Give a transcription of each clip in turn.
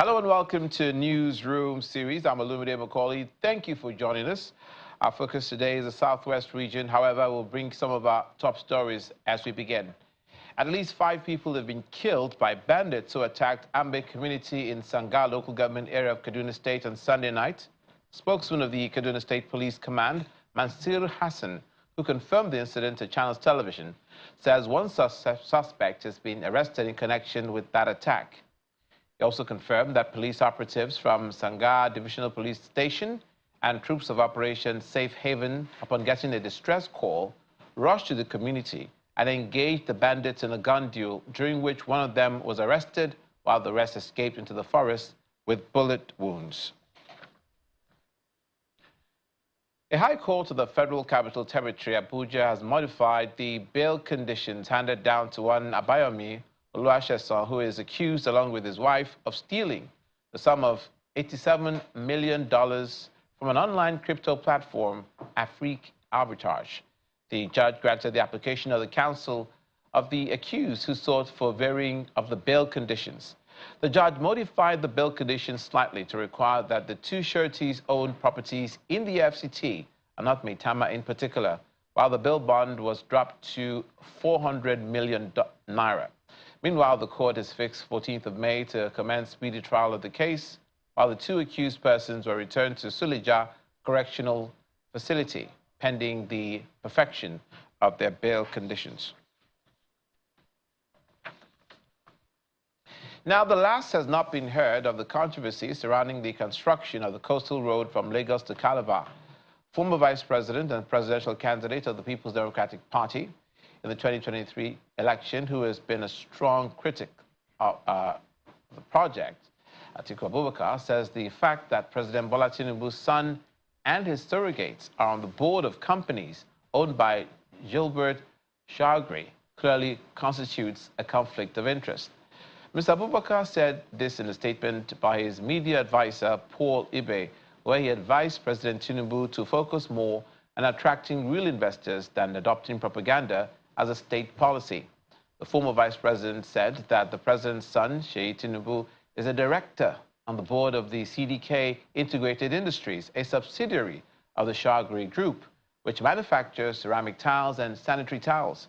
Hello and welcome to Newsroom series. I'm Olumide Macaulay. Thank you for joining us. Our focus today is the Southwest region. However, we'll bring some of our top stories as we begin. At least 5 people have been killed by bandits who attacked Ambe community in Sangha local government area of Kaduna State on Sunday night. Spokesman of the Kaduna State Police Command, Mansur Hassan, who confirmed the incident to Channels Television, says one suspect has been arrested in connection with that attack. He also confirmed that police operatives from Sangha Divisional Police Station and troops of Operation Safe Haven, upon getting a distress call, rushed to the community and engaged the bandits in a gun duel, during which one of them was arrested while the rest escaped into the forest with bullet wounds. A high court of the Federal Capital Territory, Abuja, has modified the bail conditions handed down to one Abayomi Oluwasesan, who is accused, along with his wife, of stealing the sum of $87 million from an online crypto platform, Afrique Arbitrage. The judge granted the application of the counsel of the accused, who sought for varying of the bail conditions. The judge modified the bail conditions slightly to require that the 2 sureties own properties in the FCT, and not Maitama in particular, while the bail bond was dropped to 400 million naira. Meanwhile, the court has fixed 14th of May to commence speedy trial of the case, while the 2 accused persons were returned to Suleja Correctional Facility, pending the perfection of their bail conditions. Now, the last has not been heard of the controversy surrounding the construction of the coastal road from Lagos to Calabar. Former Vice President and presidential candidate of the People's Democratic Party in the 2023 election, who has been a strong critic of the project, Atiku Abubakar, says the fact that President Bola Tinubu's son and his surrogates are on the board of companies owned by Gilbert Chagri clearly constitutes a conflict of interest. Mr. Abubakar said this in a statement by his media advisor, Paul Ibe, where he advised President Tinubu to focus more on attracting real investors than adopting propaganda as a state policy. The former vice president said that the president's son, Sheyi Tinubu, is a director on the board of the CDK Integrated Industries, a subsidiary of the Chagri Group, which manufactures ceramic tiles and sanitary towels.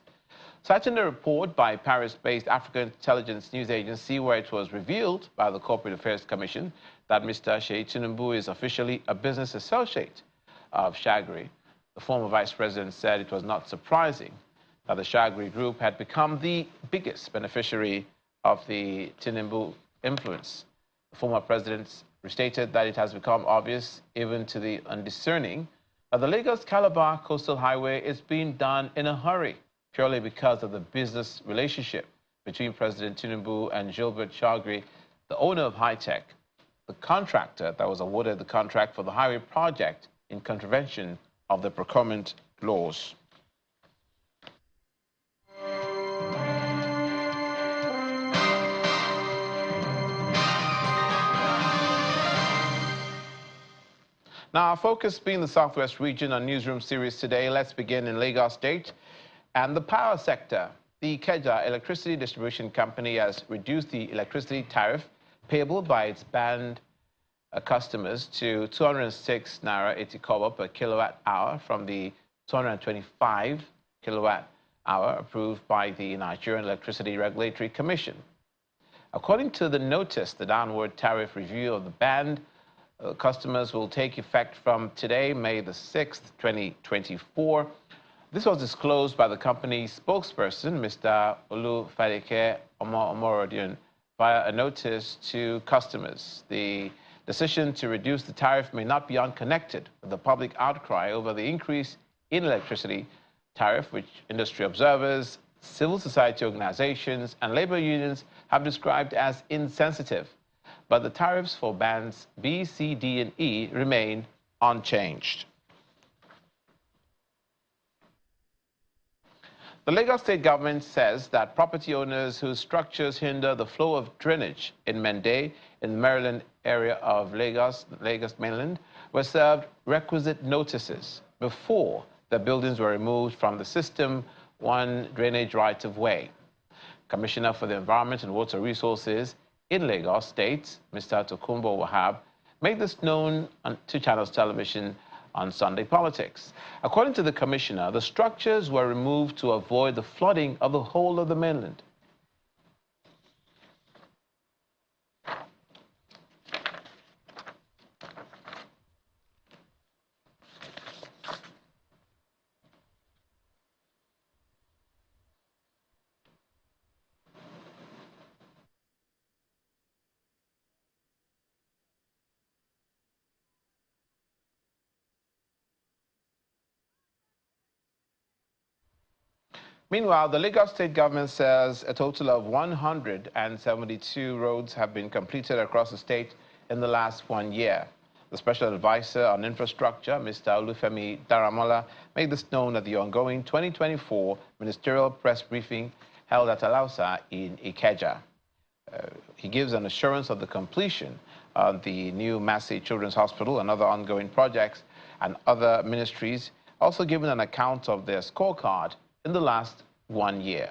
Citing a report by Paris-based African Intelligence News Agency, where it was revealed by the Corporate Affairs Commission that Mr. Sheyi Tinubu is officially a business associate of Chagri, the former vice president said it was not surprising that the Chagri Group had become the biggest beneficiary of the Tinubu influence. The former president restated that it has become obvious, even to the undiscerning, that the Lagos-Calabar Coastal Highway is being done in a hurry, purely because of the business relationship between President Tinubu and Gilbert Chagri, the owner of High-Tech, the contractor that was awarded the contract for the highway project in contravention of the procurement laws. Now, our focus being the Southwest region on Newsroom series today, let's begin in Lagos State and the power sector. The Ikeja Electricity Distribution Company has reduced the electricity tariff payable by its banned customers to 206 naira 80 kobo per kilowatt hour from the 225 kilowatt hour approved by the Nigerian Electricity Regulatory Commission. According to the notice, the downward tariff review of the banned customers will take effect from today, May the 6th, 2024. This was disclosed by the company's spokesperson, Mr. Olufadeke Omorodion, via a notice to customers. The decision to reduce the tariff may not be unconnected with the public outcry over the increase in electricity tariff, which industry observers, civil society organizations, and labor unions have described as insensitive. But the tariffs for bands B, C, D, and E remain unchanged. The Lagos State government says that property owners whose structures hinder the flow of drainage in Mende, in the Maryland area of Lagos mainland, were served requisite notices before the buildings were removed from the System 1 drainage right-of-way. Commissioner for the Environment and Water Resources, in Lagos State, Mr. Tokunbo Wahab, made this known on 2 Channels television on Sunday Politics. According to the commissioner, the structures were removed to avoid the flooding of the whole of the mainland. Meanwhile, the Lagos State government says a total of 172 roads have been completed across the state in the last 1 year. The Special Advisor on Infrastructure, Mr. Olufemi Daramola, made this known at the ongoing 2024 ministerial press briefing held at Alausa in Ikeja. He gives an assurance of the completion of the new Massey Children's Hospital and other ongoing projects, and other ministries also given an account of their scorecard in the last 1 year.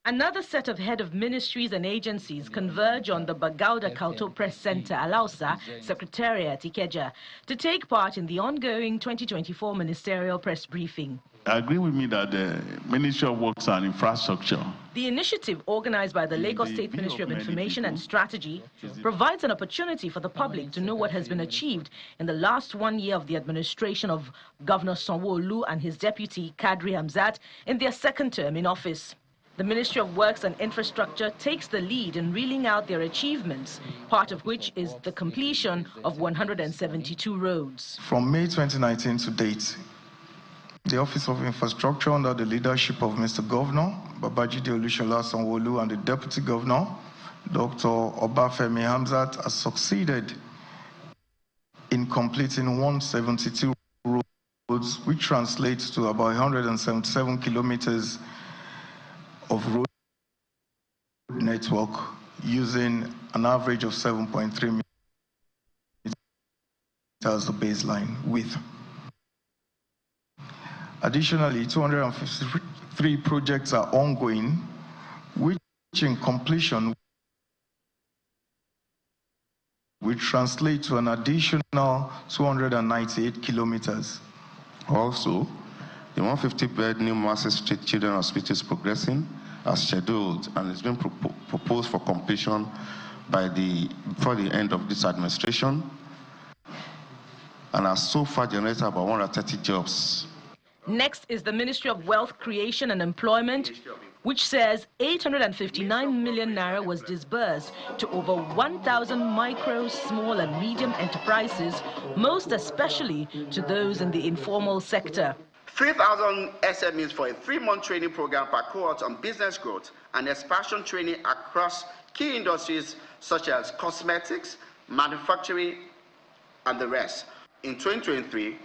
Another set of head of ministries and agencies converge on the Bagauda Kauto Press Center, Alausa, Secretariat, Ikeja, to take part in the ongoing 2024 ministerial press briefing. Agree with me that the Ministry of Works and Infrastructure. The initiative, organized by the Lagos State Ministry of Information and Strategy, provides an opportunity for the public to know what has been achieved in the last 1 year of the administration of Governor Sanwo-Olu and his deputy, Kadri Hamzat, in their second term in office. The Ministry of Works and Infrastructure takes the lead in reeling out their achievements, part of which is the completion of 172 roads. From May 2019 to date, the Office of Infrastructure, under the leadership of Mr. Governor Babajide Olusola Sanwo-Olu and the Deputy Governor, Dr. Obafemi Hamzat, has succeeded in completing 172 roads, which translates to about 177 kilometers of road network, using an average of 7.3 meters as the baseline width. Additionally, 253 projects are ongoing, which in completion will translate to an additional 298 kilometers. Also, the 150-bed new Massey Street Children's Hospital is progressing as scheduled, and it's been proposed for completion before the end of this administration, and has so far generated about 130 jobs. Next is the Ministry of Wealth Creation and Employment, which says 859 million naira was disbursed to over 1,000 micro, small and medium enterprises, most especially to those in the informal sector. 3,000 SMEs for a 3-month training program per cohort on business growth and expansion training across key industries such as cosmetics, manufacturing, and the rest. In 2023,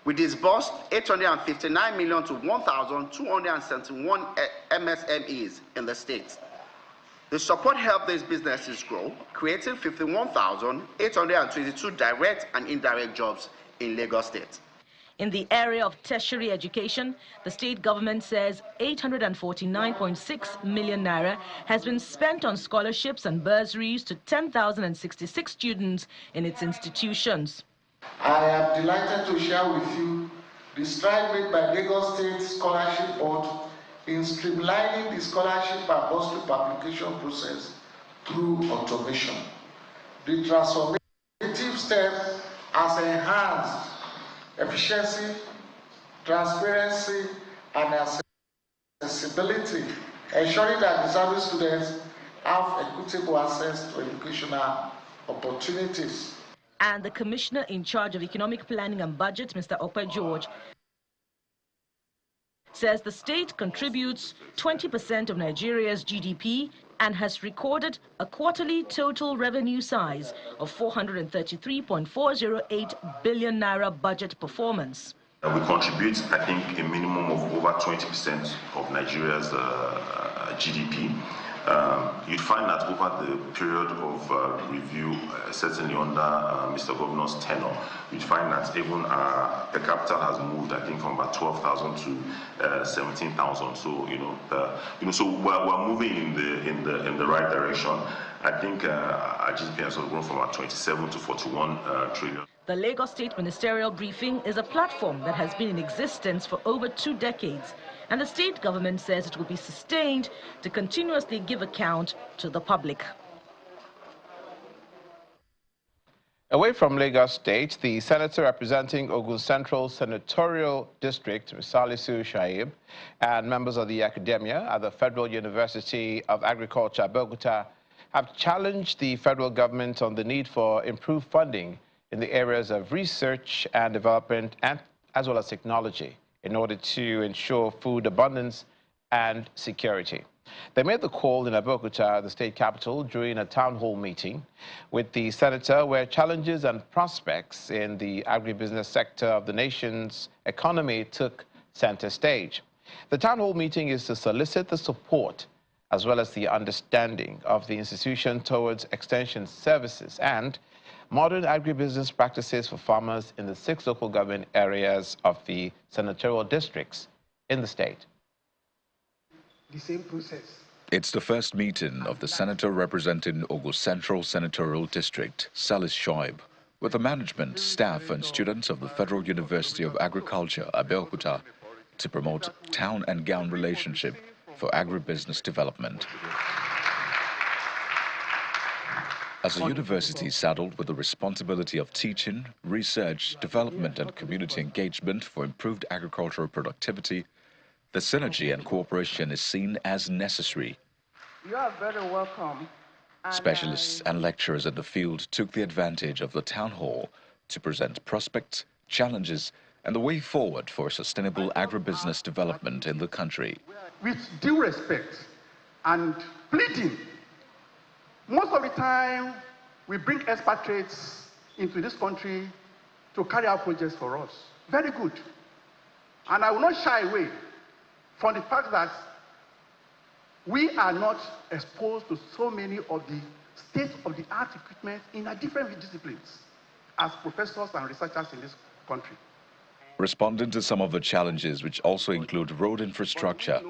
we disbursed 859 million to 1,271 MSMEs in the state. The support helped these businesses grow, creating 51,822 direct and indirect jobs in Lagos State. In the area of tertiary education, the state government says 849.6 million naira has been spent on scholarships and bursaries to 10,066 students in its institutions. I am delighted to share with you the stride made by Lagos State Scholarship Board in streamlining the scholarship and bursary application process through automation. The transformative step has enhanced efficiency, transparency, and accessibility, ensuring that deserving students have equitable access to educational opportunities. And the Commissioner in charge of Economic Planning and Budget, Mr. Ope George, says the state contributes 20% of Nigeria's GDP and has recorded a quarterly total revenue size of 433.408 billion naira budget performance. We contribute, I think, a minimum of over 20% of Nigeria's GDP. you'd find that over the period of review, certainly under Mr. Governor's tenure, you'd find that even the capital has moved, I think, from about 12,000 to 17,000. So, so we're moving in the right direction. I think our GDP has grown from about 27 to 41 trillion. The Lagos State Ministerial Briefing is a platform that has been in existence for over 2 decades, and the state government says it will be sustained to continuously give account to the public. Away from Lagos State, the senator representing Ogun Central Senatorial District, Salisu Shaib, and members of the academia at the Federal University of Agriculture, Abeokuta, have challenged the federal government on the need for improved funding in the areas of research and development, and as well as technology, in order to ensure food abundance and security. They made the call in Abeokuta, the state capital, during a town hall meeting with the senator, where challenges and prospects in the agribusiness sector of the nation's economy took center stage. The town hall meeting is to solicit the support as well as the understanding of the institution towards extension services and modern agribusiness practices for farmers in the 6 local government areas of the senatorial districts in the state. The same process. It's the first meeting of the senator representing Ogun Central Senatorial District, Salis Shoaib, with the management, staff and students of the Federal University of Agriculture, Abeokuta, to promote town and gown relationship for agribusiness development. As a university saddled with the responsibility of teaching, research, development and community engagement for improved agricultural productivity, the synergy and cooperation is seen as necessary. You are very welcome. Specialists and lecturers in the field took the advantage of the town hall to present prospects, challenges and the way forward for sustainable agribusiness development in the country. With due respect and pleading, most of the time we bring expatriates into this country to carry out projects for us. Very good. And I will not shy away from the fact that we are not exposed to so many of the state-of-the-art equipment in our different disciplines as professors and researchers in this country. Responding to some of the challenges, which also include road infrastructure,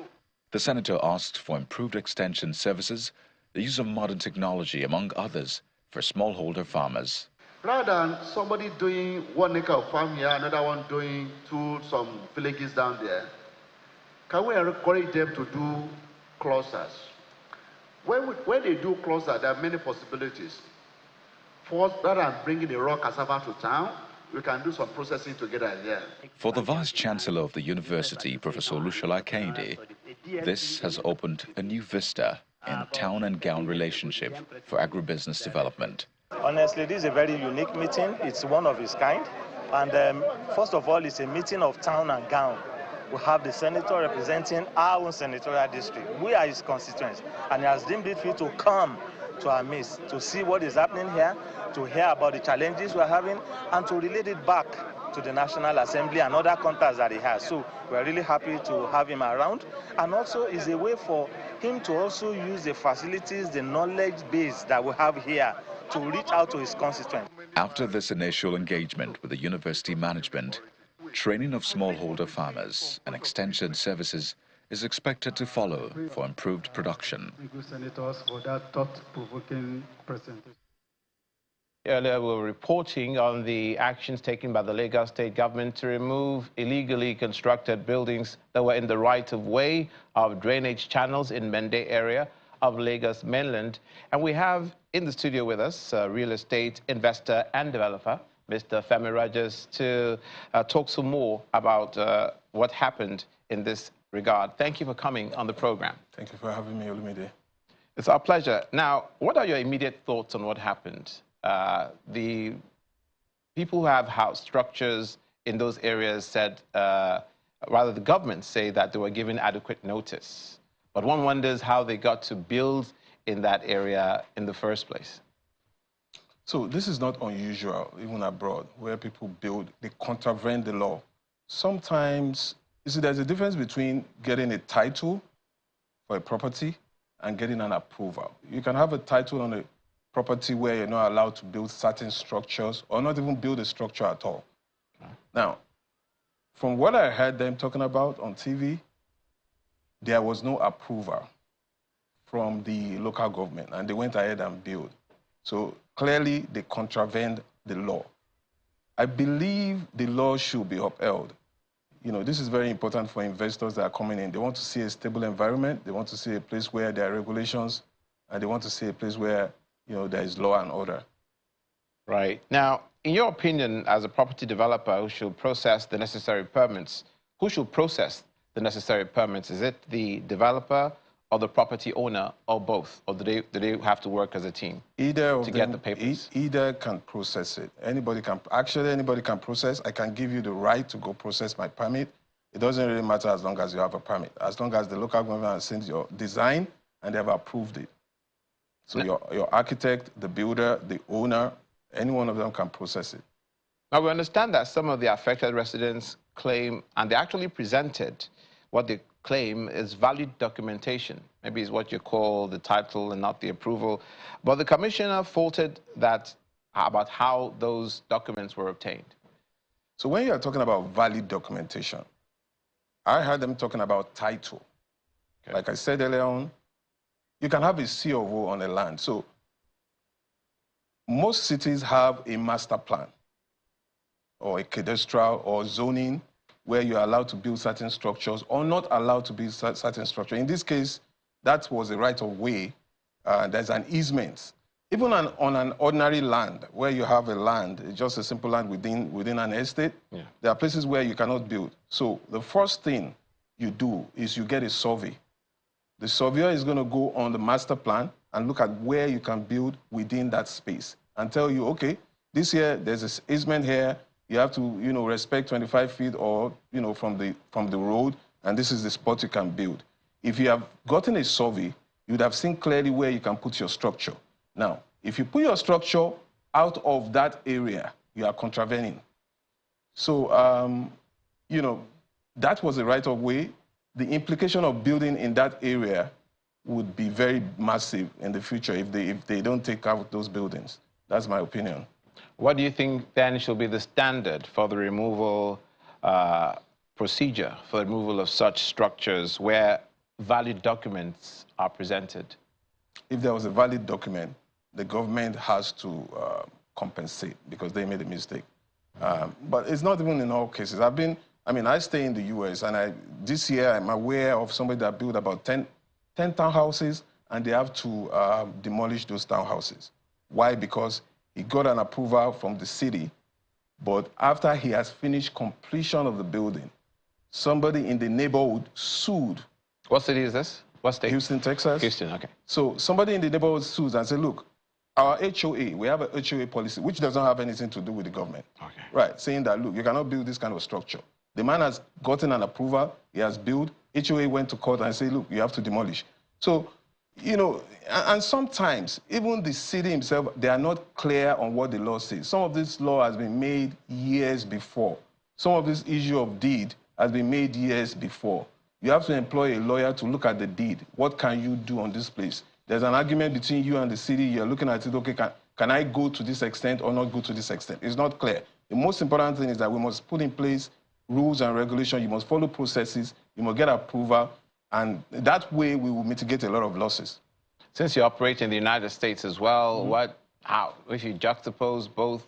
the senator asked for improved extension services, the use of modern technology, among others, for smallholder farmers. Rather than somebody doing 1 acre of farm here, another one doing some villages down there, can we encourage them to do clusters? When they do clusters, there are many possibilities. First, rather than bringing the raw cassava to town, we can do some processing together here. For the Vice-Chancellor of the University, Professor Olushola Kehinde, this has opened a new vista in town and gown relationship for agribusiness development. Honestly, this is a very unique meeting. It's one of its kind. And first of all, it's a meeting of town and gown. We have the senator representing our own senatorial district. We are his constituents, and he has deemed it fit to come to our midst to see what is happening here, to hear about the challenges we're having, and to relate it back to the National Assembly and other contacts that he has. So we're really happy to have him around, and also is a way for him to also use the facilities, the knowledge base that we have here to reach out to his constituents. After this initial engagement with the university management, training of smallholder farmers and extension services is expected to follow for improved production. Thank you, senators, for that thought-provoking presentation. Earlier, we were reporting on the actions taken by the Lagos State government to remove illegally constructed buildings that were in the right-of-way of drainage channels in Mende area of Lagos mainland. And we have in the studio with us a real estate investor and developer, Mr. Femi Rajas, to talk some more about what happened in this regard. Thank you for coming on the program. Thank you for having me, Olumide. It's our pleasure. Now, what are your immediate thoughts on what happened? The people who have house structures in those areas said, rather the government say that they were given adequate notice. But one wonders how they got to build in that area in the first place. So this is not unusual, even abroad, where people build, they contravene the law. Sometimes, you see, there's a difference between getting a title for a property and getting an approval. You can have a title on a property where you're not allowed to build certain structures or not even build a structure at all. Now, from what I heard them talking about on TV, there was no approval from the local government, and they went ahead and built. So clearly, they contravened the law. I believe the law should be upheld. You know, this is very important for investors that are coming in. They want to see a stable environment. They want to see a place where there are regulations, and they want to see a place where, you know, there is law and order. Right. Now, in your opinion, as a property developer who should process the necessary permits, who should process the necessary permits? Is it the developer or the property owner, or both? Or do they have to work as a team to get the papers? Either can process it. Anybody can process. I can give you the right to go process my permit. It doesn't really matter as long as you have a permit, as long as the local government has seen your design and they have approved it. So your architect, the builder, the owner, any one of them can process it. Now, we understand that some of the affected residents claim, and they actually presented what they claim is valid documentation. Maybe it's what you call the title and not the approval. But the commissioner faulted that about how those documents were obtained. So when you're talking about valid documentation, I heard them talking about title. Okay. Like I said earlier on, you can have a COO on a land. So most cities have a master plan or a cadastral or zoning where you're allowed to build certain structures or not allowed to build certain structures. In this case, that was a right of way. There's an easement. Even on an ordinary land where you have a land, just a simple land within an estate, there are places where you cannot build. So the first thing you do is you get a survey. The surveyor is going to go on the master plan and look at where you can build within that space and tell you, okay, this here, there's this easement here, you have to, you know, respect 25 feet or, you know, from the road, and this is the spot you can build. If you have gotten a survey, you'd have seen clearly where you can put your structure. Now, if you put your structure out of that area, you are contravening. So, you know, that was a right of way. The implication of building in that area would be very massive in the future if they don't take out those buildings. That's my opinion. What do you think then should be the standard for the removal procedure, for the removal of such structures where valid documents are presented? If there was a valid document, the government has to compensate because they made a mistake. But it's not even in all cases. I stay in the US, and this year I'm aware of somebody that built about 10 townhouses, and they have to demolish those townhouses. Why? Because he got an approval from the city, but after he has finished completion of the building, somebody in the neighborhood sued. What city is this? What state? Houston, Texas. Houston, okay. So somebody in the neighborhood sues and said, look, our HOA, we have a HOA policy, which doesn't have anything to do with the government. Okay. Right, saying that, look, you cannot build this kind of structure. The man has gotten an approval, he has built, HOA went to court and said, look, you have to demolish. So, you know, and sometimes, even the city himself, they are not clear on what the law says. Some of this law has been made years before. Some of this issue of deed has been made years before. You have to employ a lawyer to look at the deed. What can you do on this place? There's an argument between you and the city. You're looking at it, okay, can I go to this extent or not go to this extent? It's not clear. The most important thing is that we must put in place rules and regulations. You must follow processes. You must get approval. And that way, we will mitigate a lot of losses. Since you operate in the United States as well, how, if you juxtapose both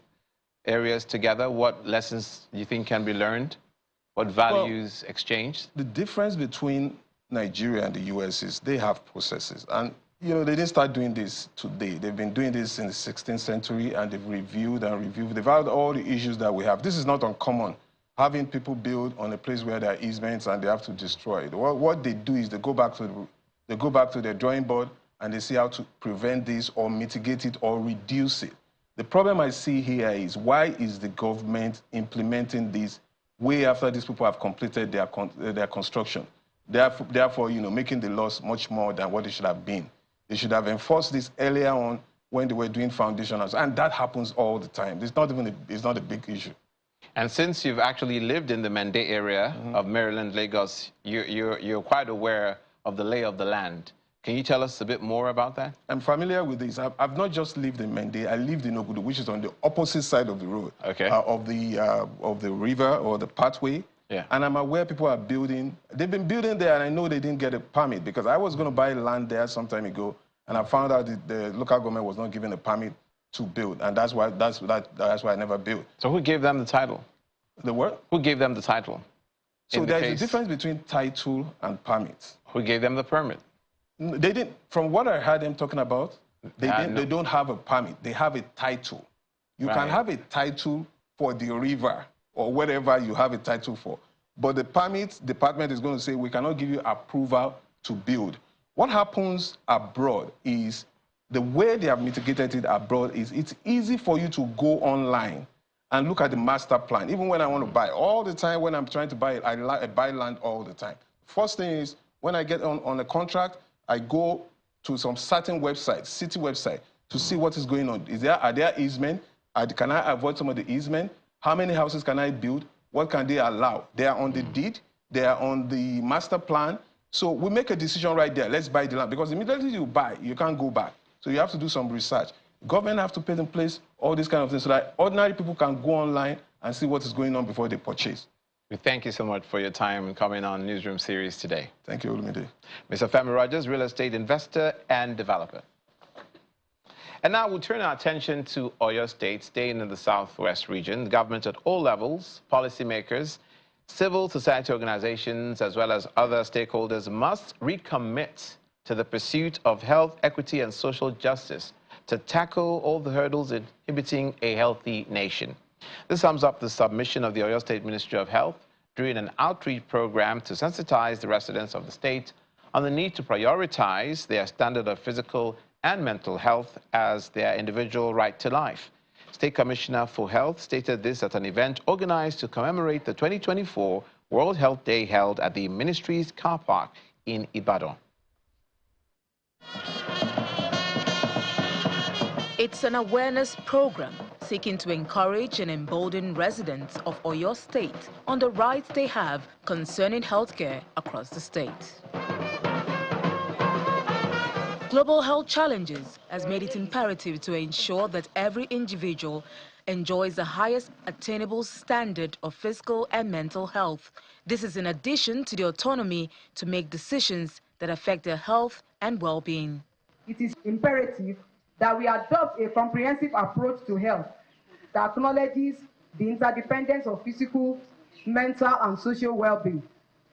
areas together, what lessons do you think can be learned? What values exchanged? The difference between Nigeria and the US is they have processes. And, you know, they didn't start doing this today. They've been doing this in the 16th century, and they've reviewed and reviewed. They've had all the issues that we have. This is not uncommon. Having people build on a place where there are easements and they have to destroy it. What they do is they go back to their drawing board and they see how to prevent this or mitigate it or reduce it. The problem I see here is, why is the government implementing this way after these people have completed their construction? Therefore, you know, making the loss much more than what it should have been. They should have enforced this earlier on when they were doing foundations, and that happens all the time. It's not a big issue. And since you've actually lived in the Mende area of Maryland, Lagos, you're quite aware of the lay of the land. Can you tell us a bit more about that? I'm familiar with this. I've not just lived in Mende. I lived in Ogudu, which is on the opposite side of the road, okay. Of the river or the pathway. Yeah. And I'm aware people are building. They've been building there, and I know they didn't get a permit because I was going to buy land there some time ago, and I found out that the local government was not given a permit to build, and that's why I never built. So who gave them the title? The what? Who gave them the title? So there's a difference between title and permit. Who gave them the permit? They didn't. From what I heard them talking about, they don't have a permit. They have a title. You can have a title for the river or whatever you have a title for, but the permit department is going to say we cannot give you approval to build. What happens abroad is the way they have mitigated it abroad is it's easy for you to go online and look at the master plan. Even when I want to buy, all the time when I'm trying to buy it, I buy land all the time. First thing is when I get on a contract, I go to some certain website, city website, to see what is going on. Are there easements? Can I avoid some of the easement? How many houses can I build? What can they allow? They are on the deed. They are on the master plan. So we make a decision right there. Let's buy the land. Because immediately you buy, you can't go back. So you have to do some research. Government have to put in place all these kind of things so that ordinary people can go online and see what is going on before they purchase. We thank you so much for your time and coming on Newsroom series today. Thank you, Olumide. Mr. Femi Rogers, real estate investor and developer. And now we'll turn our attention to Oyo State, staying in the southwest region. The government at all levels, policymakers, civil society organizations, as well as other stakeholders must recommit to the pursuit of health, equity, and social justice to tackle all the hurdles inhibiting a healthy nation. This sums up the submission of the Oyo State Ministry of Health during an outreach program to sensitize the residents of the state on the need to prioritize their standard of physical and mental health as their individual right to life. State Commissioner for Health stated this at an event organized to commemorate the 2024 World Health Day held at the ministry's car park in Ibadan. It's an awareness program seeking to encourage and embolden residents of Oyo State on the rights they have concerning healthcare across the state. Global health challenges has made it imperative to ensure that every individual enjoys the highest attainable standard of physical and mental health. This is in addition to the autonomy to make decisions that affect their health and well-being. It is imperative that we adopt a comprehensive approach to health that acknowledges the interdependence of physical, mental, and social well-being.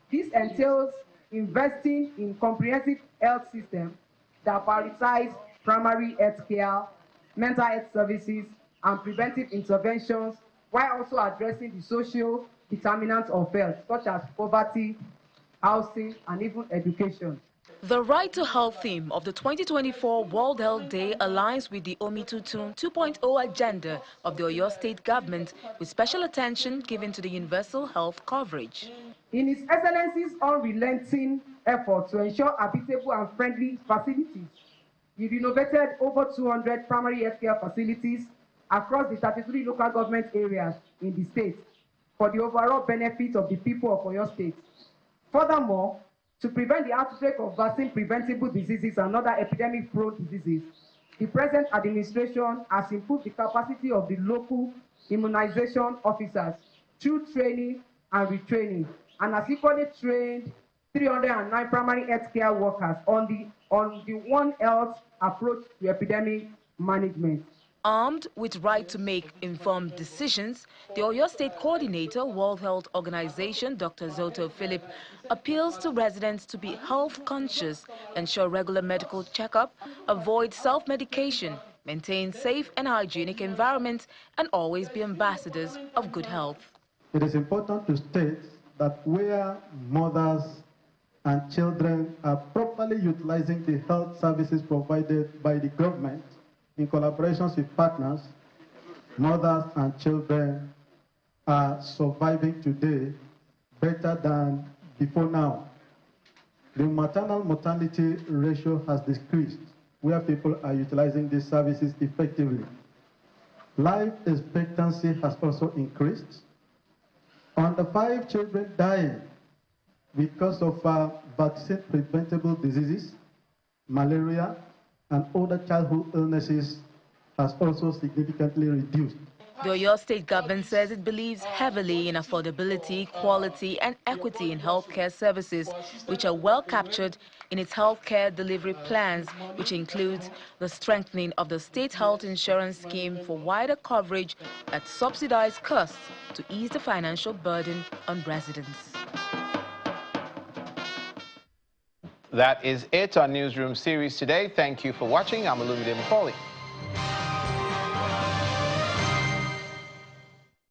This entails investing in comprehensive health systems that prioritize primary health care, mental health services, and preventive interventions, while also addressing the social determinants of health, such as poverty, housing, and even education. The Right to Health theme of the 2024 World Health Day aligns with the Omitutun 2.0 agenda of the Oyo State government, with special attention given to the universal health coverage. In His Excellency's unrelenting effort to ensure habitable and friendly facilities, he renovated over 200 primary healthcare facilities across the 33 local government areas in the state for the overall benefit of the people of Oyo State. Furthermore, to prevent the outbreak of vaccine-preventable diseases and other epidemic-prone diseases, the present administration has improved the capacity of the local immunization officers through training and retraining, and has equally trained 309 primary healthcare workers on the One Health approach to epidemic management. Armed with right to make informed decisions, the Oyo State Coordinator, World Health Organization, Dr. Zoto Philip, appeals to residents to be health conscious, ensure regular medical checkup, avoid self-medication, maintain safe and hygienic environments, and always be ambassadors of good health. It is important to state that where mothers and children are properly utilizing the health services provided by the government, in collaborations with partners, mothers and children are surviving today better than before now. The maternal mortality ratio has decreased where people are utilizing these services effectively. Life expectancy has also increased. Under 5 children dying because of vaccine-preventable diseases malaria, and other childhood illnesses has also significantly reduced. The Oyo State government says it believes heavily in affordability, quality and equity in healthcare services, which are well captured in its healthcare delivery plans, which includes the strengthening of the state health insurance scheme for wider coverage at subsidized costs to ease the financial burden on residents. That is it on Newsroom series today. Thank you for watching. I'm Olumide Macaulay.